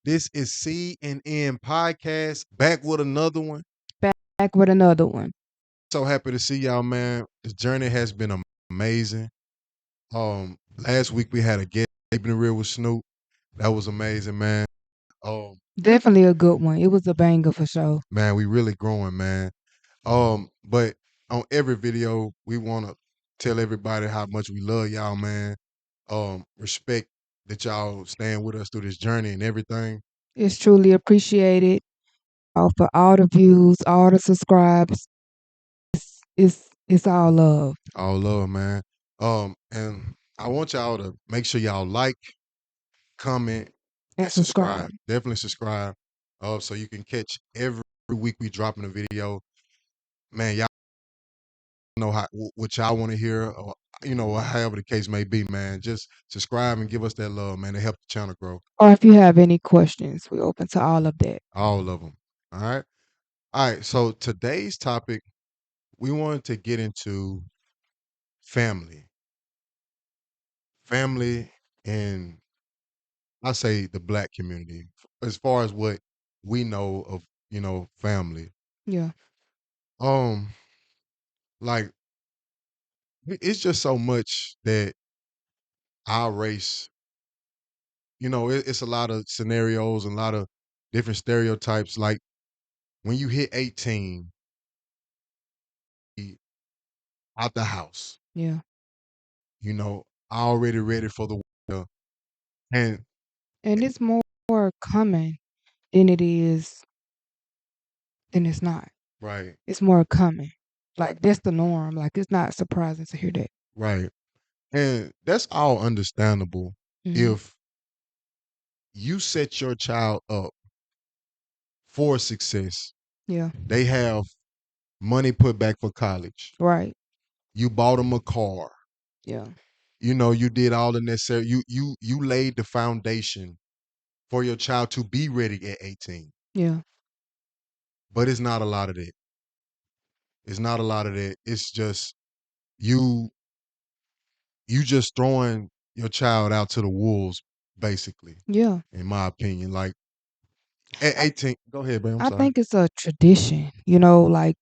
This is C&N Podcast, back with another one. Back with another one. So happy to see y'all, man. This journey has been amazing. Last week we had a guest keeping it real with Snoop. That was amazing, man. Um, Definitely a good one. It was a banger for sure. man, we really growing, man. But on every video, we want to tell everybody how much we love y'all, man. Respect that y'all staying with us through this journey and everything. It's truly appreciated for all the views, all the subscribes. It's all love All love, man. And I want y'all to make sure y'all like, comment, and and subscribe. subscribe. Definitely subscribe. So you can catch every week we dropping a video. Man, y'all know what y'all want to hear, or however the case may be, man. Just subscribe and give us that love, man. To help the channel grow. Or if you have any questions, we're open to all of that. All of them. All right. All right. So today's topic, we wanted to get into family, family, and I say the black community, as far as what we know of, family. Yeah. Um, like it's just so much that our race, it's a lot of scenarios and a lot of different stereotypes. Like when you hit 18, out the house, Yeah. you know, already ready for the world. And And it's more common than it is than it's not. right, It's more common. Like that's the norm. Like it's not surprising to hear that. right. And that's all understandable Hmm. if you set your child up for success. Yeah. They have money put back for college. Right. You bought them a car. Yeah. You did all the necessary. You laid the foundation for your child to be ready at 18. Yeah. But it's not a lot of that. It's not a lot of that. It's just you you just throwing your child out to the wolves, basically, Yeah. in my opinion. Like at I, 18, go ahead, babe. I'm I sorry. think it's a tradition, like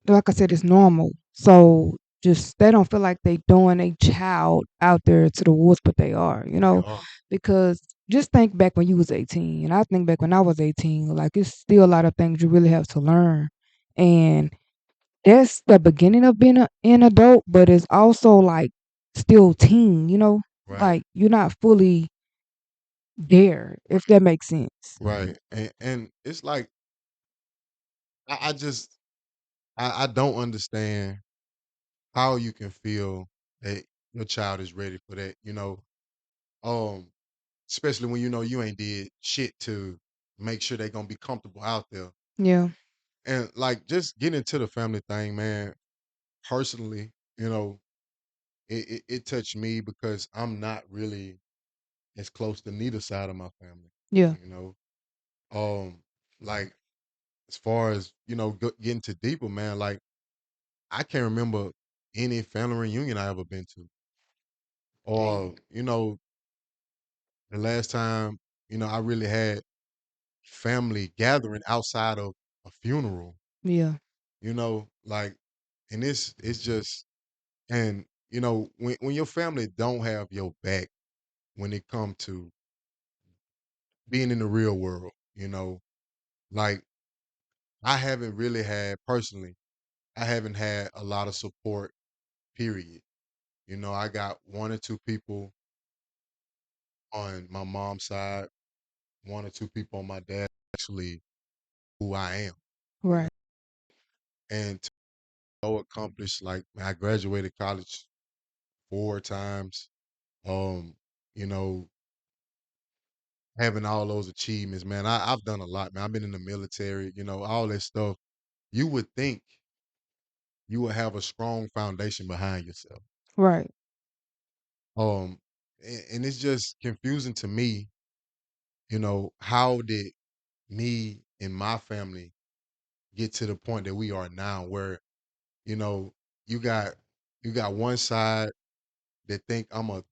I said, it's normal. So just they don't feel like they throwing a child out there to the wolves, but they are, They are. because just think back when you was 18, and I think back when I was 18. Like it's still a lot of things you really have to learn, and that's the beginning of being an adult, but it's also like still teen. Right. Like you're not fully there, if that makes sense. Right. And it's like I just I don't understand how you can feel that your child is ready for that, um, especially when you know you ain't did shit to make sure they're gonna be comfortable out there. Yeah. And like just getting into the family thing, man, personally, you know, it touched me because I'm not really as close to neither side of my family, Yeah. you know. Um, like as far as, getting to deeper, man, like I can't remember any family reunion I ever been to. Or, the last time, I really had family gathering outside of a funeral, Yeah. like, and it's just, and when your family don't have your back when it come to being in the real world, like I haven't really had personally, I haven't had a lot of support, period. I got one or two people on my mom's side, one or two people on my dad actually who I am, you know, Right. and to go accomplish, like I graduated college 4 times. Um, you know, having all those achievements, man. I've done a lot, man. I've been in the military, all that stuff. You would think you would have a strong foundation behind yourself. Right. Um, and it's just confusing to me, how did me and my family get to the point that we are now where, you know, you got you got one side that think I'm a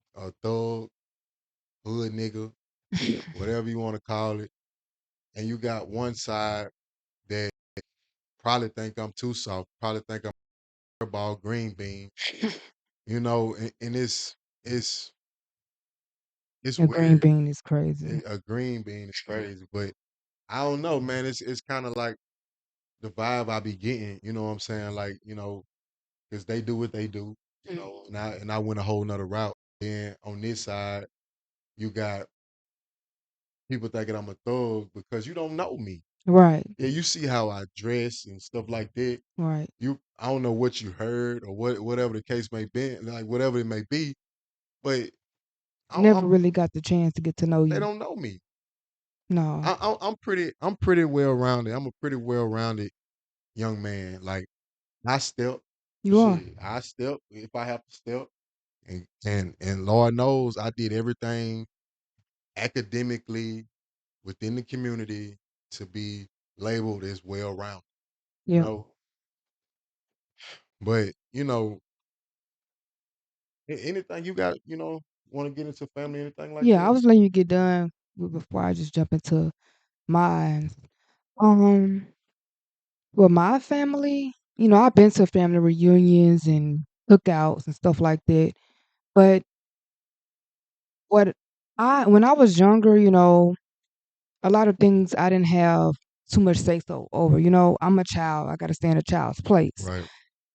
thug, hood nigga. whatever you want to call it. And you got one side that probably think I'm too soft, probably think I'm a ball green bean, and it's it's A green weird. bean is crazy. A green bean is crazy, but I don't know, man. It's kind of like the vibe I be getting. You know what I'm saying? Like, because they do what they do, Mhm. and I went a whole nother route. Then on this side, you got people thinking I'm a thug because you don't know me. Right, Yeah, you see how I dress and stuff like that. right. I don't know what you heard or whatever the case may be, like whatever it may be, but Never I'm really got the chance to get to know they you. don't know me. No, I'm pretty well rounded. I'm a pretty well rounded young man. Like I step, you are. shit, I step if I have to step, and Lord knows I did everything academically within the community to be labeled as well rounded. You Yeah. know, but anything you got, want to get into family, anything like Yeah, I that? was letting you get done before I just jump into mine. Um, with my family, I've been to family reunions and cookouts and stuff like that. But what when I was younger, a lot of things I didn't have too much say so over. I'm a child. I got to stay in a child's place. Right,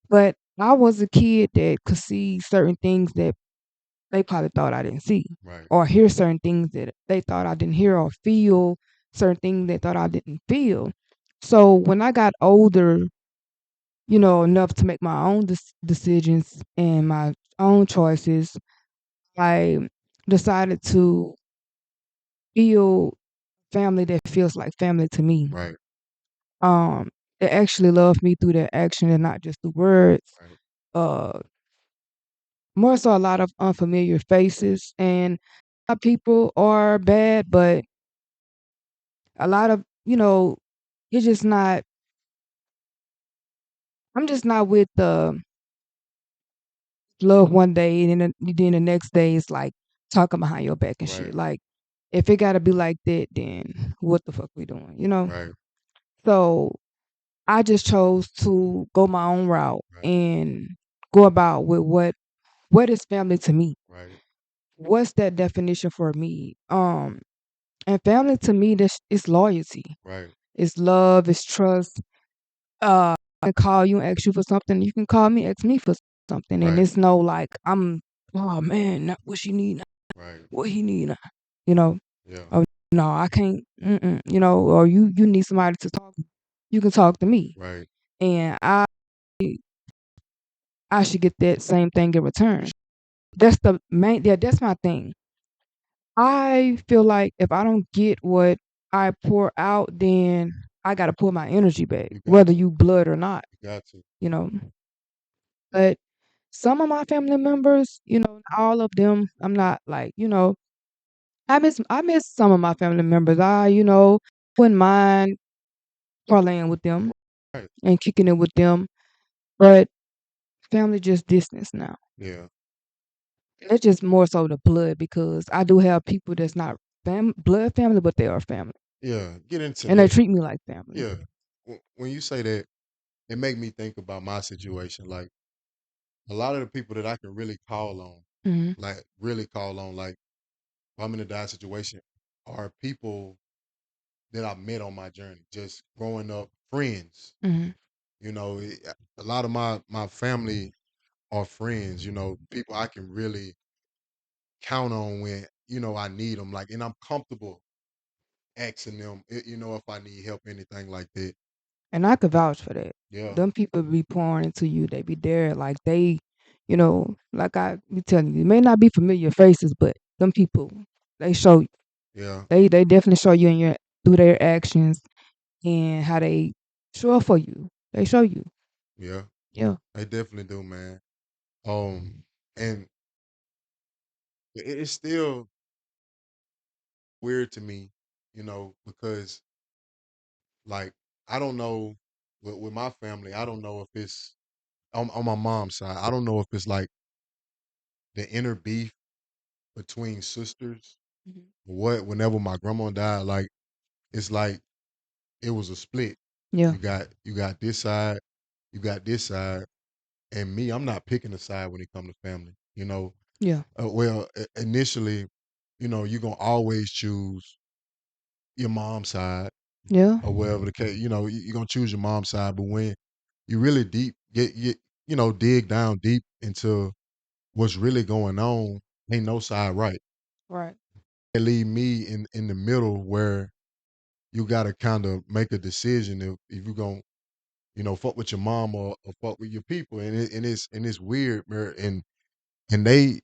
But I was a kid that could see certain things that they probably thought I didn't see, right, or hear certain things that they thought I didn't hear, or feel certain things they thought I didn't feel. So when I got older, enough to make my own decisions and my own choices, I decided to feel family that feels like family to me. right, Um, they actually love me through their action and not just the words. right, Uh, More so a lot of unfamiliar faces, and people are bad, but a lot of it's just not. I'm just not with the love one day and then the next day it's like talking behind your back and right, shit. Like if it gotta be like that, then what the fuck we doing? right, So I just chose to go my own route right, and go about with what is family to me. right, What's that definition for me? And family to me, this is loyalty. right, It's love, it's trust. I can call you and ask you for something. You can call me, ask me for something. And right, it's no like oh man, not what she need, not right. what he need. You know, Yeah, oh no, I can't. Or you need somebody to talk. You can talk to me, right, and I should get that same thing in return. That's the main. Yeah, that's my thing. I feel like if I don't get what I pour out, then I got to pour my energy back, you got whether to, you blood or not. you got to. You know, but some of my family members, not all of them. I'm not like, I miss some of my family members. Wouldn't mind parlaying with them Right, and kicking it with them, but family just distance now. yeah, That's just more so the blood because I do have people that's not blood family, but they are family, yeah. Get into and they that. treat me like family. Yeah. When you say that, it make me think about my situation. Like a lot of the people that I can really call on, Hmm. like really call on, like if I'm in a dire situation, are people that I met on my journey, just growing up, friends. Hmm. A lot of my family are friends. People I can really count on when I need them. Like, and I'm comfortable asking them, if I need help, anything like that. And I could vouch for that. Yeah, Them people be pouring into you. They be there, like like I be telling you, it may not be familiar faces, but them people, they show you. yeah, They definitely show you in your through their actions and how they show up for you. They show you. yeah. Yeah. They definitely do, man. And it's still weird to me, because like I don't know with my family, I don't know if it's on my mom's side. I don't know if it's like the inner beef between sisters. Mhm. Whenever my grandma died, like it's like it was a split. Yeah. You got this side, you got this side, and me. I'm not picking a side when it comes to family. Yeah. Well, initially, you're gonna always choose your mom's side Yeah. or whatever the case. You're gonna choose your mom's side, but when you really deep get dig down deep into what's really going on, ain't no side right. Right. It leave me in the middle where you gotta kind of make a decision if you're gonna fuck with your mom or fuck with your people, and it's weird, man, and they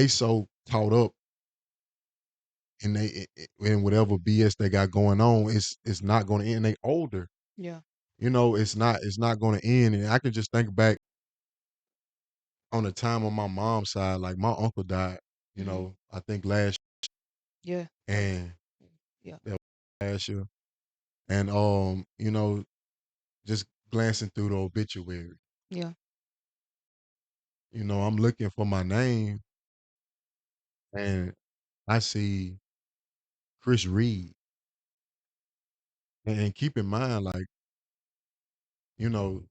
so caught up in whatever BS they got going on. It's not going to end. They older, Yeah. it's not going to end. And I can just think back on the time on my mom's side, like my uncle died. Mhm. I think last Yeah. That was and yeah. that was last year, and just glancing through the obituary, Yeah. I'm looking for my name, and I see Chris Reed, and keep in mind, like you know,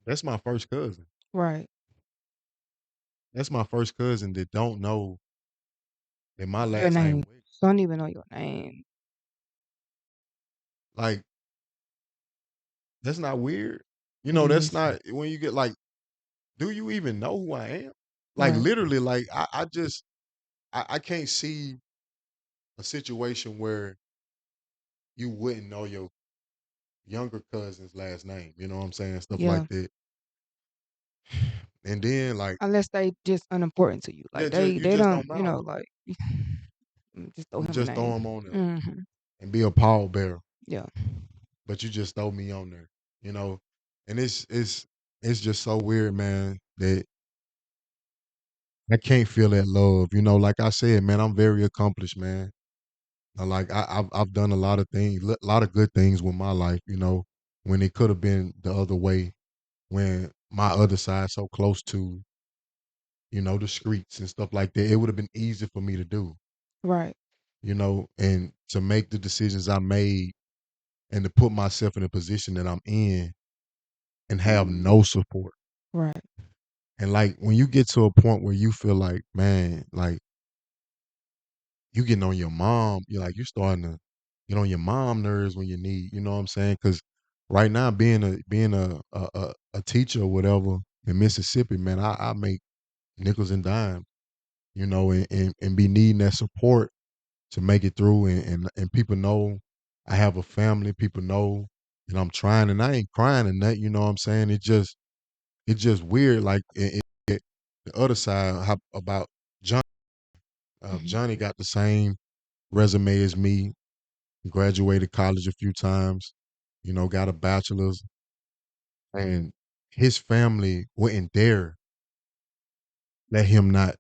that's my first cousin. Right. That's my first cousin that don't know that my Your last name name. Wade. Don't even know your name. Like, that's not weird. It That's is. not when you get like, do you even know who I am? Like Right. literally, like I just I can't see a situation where you wouldn't know your younger cousin's last name. You know what I'm saying? Stuff like Yeah. that. And then like, Unless they just unimportant to you. yeah, Like just you they just don't, don't matter. like just throw him a Just throw name. him on there Hmm. and be a pallbearer. Yeah. But you just throw me on there, you know. And it's just so weird, man, that I can't feel that love. Like I said, man, I'm very accomplished, man. Like I've done a lot of things, a lot of good things with my life, when it could have been the other way, when my other side so close to, the streets and stuff like that. It would have been easy for me to do, Right. and to make the decisions I made and to put myself in a position that I'm in and have no support. Right. And like when you get to a point where you feel like, man, like you getting on your mom, you're like you starting to get on your mom nerves when you need, you know what I'm saying? Because right now, being a teacher or whatever in Mississippi, man, I make nickels and dimes, and be needing that support to make it through, and people know I have a family, people know that I'm trying, and I ain't crying and that, you know what I'm saying? It's just weird, like the other side about John. Hmm. Johnny got the same resume as me, graduated college a few times, got a bachelor's, and his family wouldn't dare let him not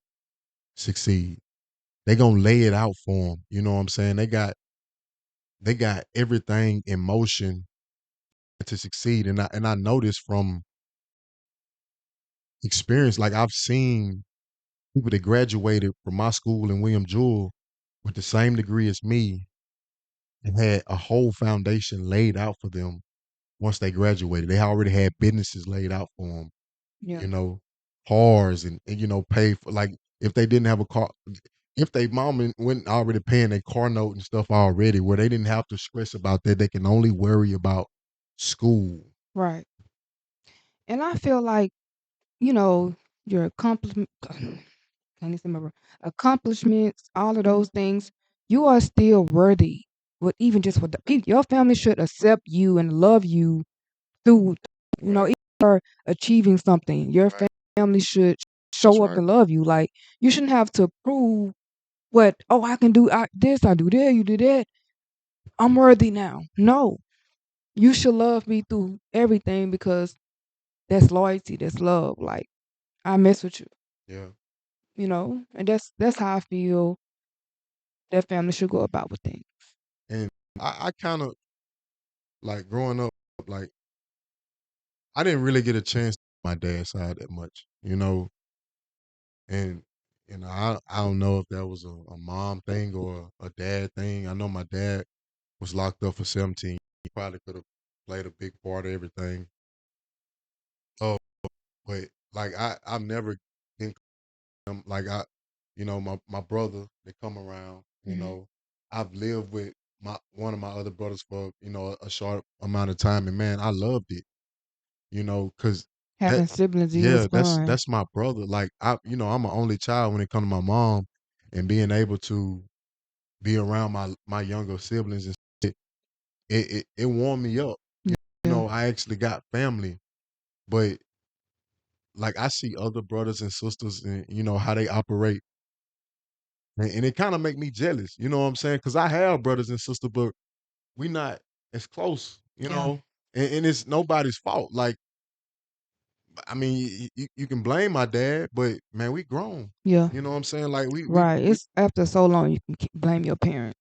succeed. They gonna lay it out for him. You know what I'm saying? They got everything in motion to succeed, and I know this from experience. Like I've seen people that graduated from my school in William Jewell with the same degree as me and had a whole foundation laid out for them once they graduated. They already had businesses laid out for them, Yeah. you know, cars and pay for, like, if they didn't have a car, if they mom went already paying their car note and stuff already, where they didn't have to stress about that. They can only worry about school. Right. And I feel like, you know, your accomplishment can you remember accomplishments, all of those things, you are still worthy. But even just with the people, your family should accept you and love you through, Right, if you're achieving something, your right. family should That's show up right. and love you. Like you shouldn't have to prove what, oh, I can do this, I do that, you do that. I'm worthy now. No, you should love me through everything because that's loyalty, that's love. Like I mess with you, Yeah. and that's how I feel that family should go about with things. And I kind of like growing up, like I didn't really get a chance to my dad's side that much, and I don't know if that was a mom thing or a dad thing. I know my dad was locked up for 17. He probably could have played a big part of everything. Oh, but like I've never been like my brother, they come around, Mhm. I've lived with my one of my other brothers for, a short amount of time, and man, I loved it, cuz that Having siblings is yeah, that's fun. that's my brother. Like I'm an only child when it comes to my mom, and being able to be around my younger siblings and shit, it warmed me up. Yeah. I actually got family, but like I see other brothers and sisters and how they operate, and it kind of make me jealous. You know what I'm saying? Because I have brothers and sisters, but we not as close. Yeah. And it's nobody's fault. Like I mean, you can blame my dad, but man, we grown. Yeah. You know what I'm saying? Like Right. It's after so long you can blame your parents.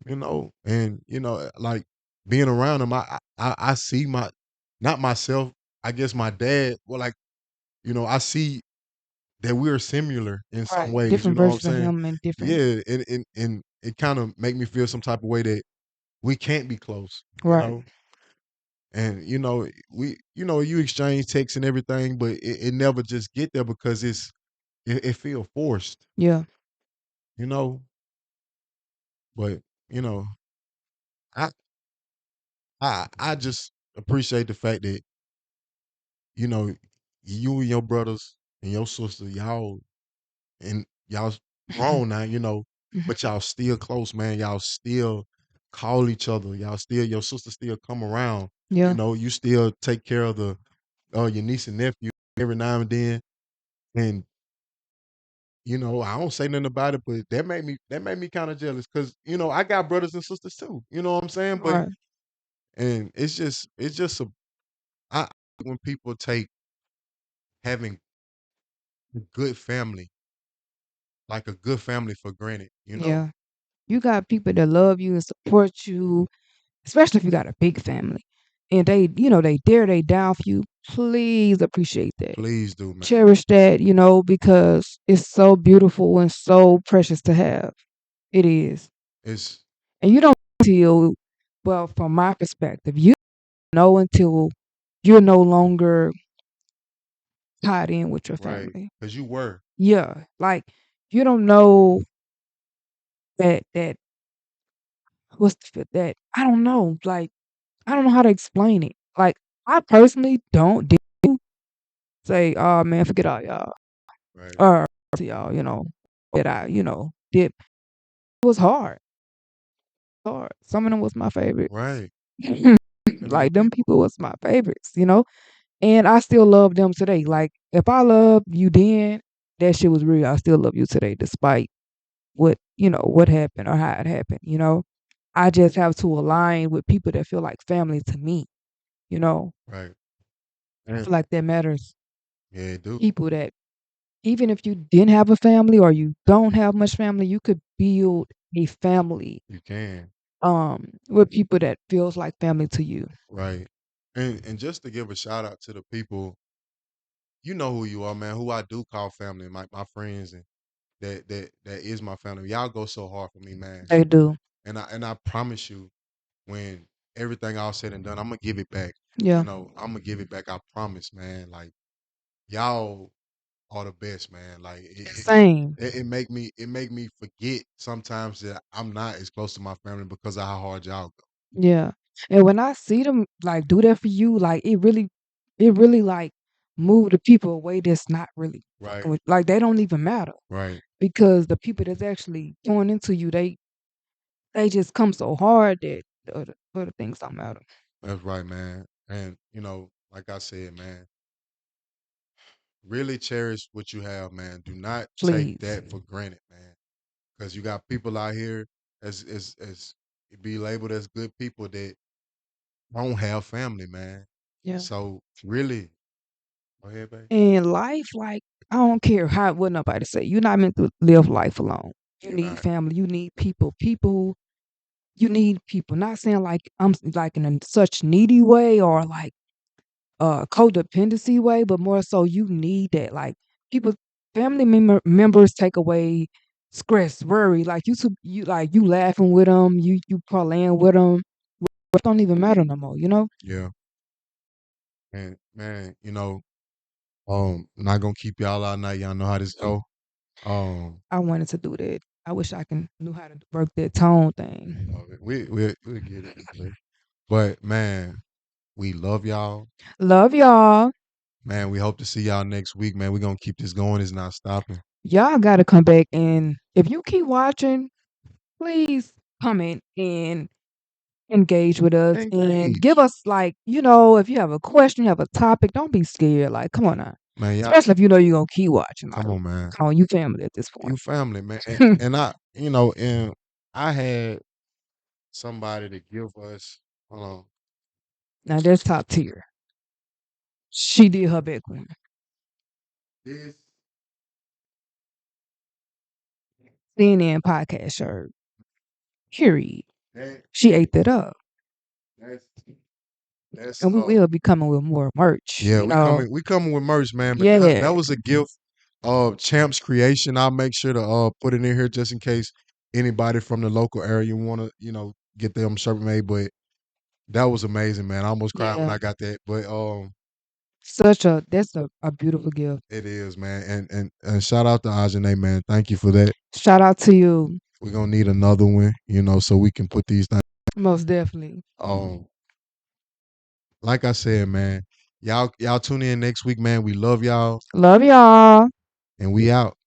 and like being around them, I see not myself. I guess my dad. Well, like I see that we're similar in some Right. ways. You Different know what I'm versions of saying? him and different. Yeah, and it kind of make me feel some type of way that we can't be close. You Right. know, and you exchange texts and everything, but it never just get there because it feel forced. Yeah. You know, but you know, I I just appreciate the fact that you know you and your brothers and your sister, y'all grown now, Mhm. but y'all still close, man. Y'all still call each other. Your sister still come around. Yeah. You still take care of the your niece and nephew every now and then. And I don't say nothing about it, but that made me kind of jealous because I got brothers and sisters too. You know what I'm saying? But Right. and it's just I when people take having a good family, like a good family for granted. Yeah. You got people that love you and support you, especially if you got a big family. And they dare they down for you. Please appreciate that. Please do, man. Cherish that, because it's so beautiful and so precious to have. It is. It's And you don't feel, well, from my perspective, you don't know until you're no longer tied in with your right family. because you were Yeah. Like you don't know that that I don't know. Like I don't know how to explain it. Like I personally don't say, oh man, forget all y'all. right, Or to y'all, that I, did. It was hard. Hard. Some of them was my favorite. right. And them Like them people, people was my favorites. And I still love them today. Like if I love you then, that shit was real. I still love you today, despite what happened or how it happened. I just have to align with people that feel like family to me. You know, right? I And feel like that matters. yeah, do People that even if you didn't have a family or you don't have much family, you could build a family you can, with people that feels like family to you. right? And just to give a shout out to the people, you know who you are, man. Who I do call family, my friends, and that is my family. Y'all go so hard for me, man. They do. And I promise you, when everything all said and done, I'm gonna give it back. Yeah. I'm gonna give it back. I promise, man. Like y'all are the best, man. Like Same. it make me forget sometimes that I'm not as close to my family because of how hard y'all go. Yeah. And when I see them like do that for you, like it really like move the people away that's not really Right, fucking with, like they don't even matter right. because the people that's actually pouring into you, they just come so hard that the other things don't matter. That's right, man. And like I said, man, really cherish what you have, man. Do not take Please. that for granted, man. Because you got people out here as be labeled as good people that don't have family, man. Yeah. So really, go ahead, babe. And life, like, I don't care what nobody say. You're not meant to live life alone. You You're need not family. You need people. You need people. Not saying like I'm like in a such needy way or like codependency way, but more so you need that. Like people. Members take away stress, worry. Like you like you laughing with them, you playing with them. It don't even matter no more. You know. Yeah. And man, not gonna keep y'all all night. Y'all know how this go. Um, I wanted to do that. I wish I can knew how to work that tone thing. we get it. But man, we love y'all. Love y'all. Man, we hope to see y'all next week. Man, we're gonna keep this going. It's not stopping. Y'all gotta come back, and if you keep watching, please comment and engage with us and give Engage. us like, if you have a question, you have a topic, don't be scared. Like, come on now. Man, y'all Especially if you know you're gonna keep watching. Like, come on, man. come on, you family at this You point. family, man. And and I had somebody to give us hold on. Now that's top tier. She did her big one. This C&N Podcast shirt. Period. that She ate that up. that's that's And we will be coming with more merch, yeah, we coming with merch, man. But that Yeah. was a gift of Champ's creation. I'll make sure to put it in here just in case anybody from the local area wanna, get them shirt made. But that was amazing, man. I almost cried when Yeah. I got that. But That's a beautiful gift. it is, man. And shout out to Ajane, man. Thank you for that. Shout out to you. We're gonna need another one, so we can put these things. Most definitely. Um, like I said, man, y'all tune in next week, man. We love y'all, Love y'all. and we out.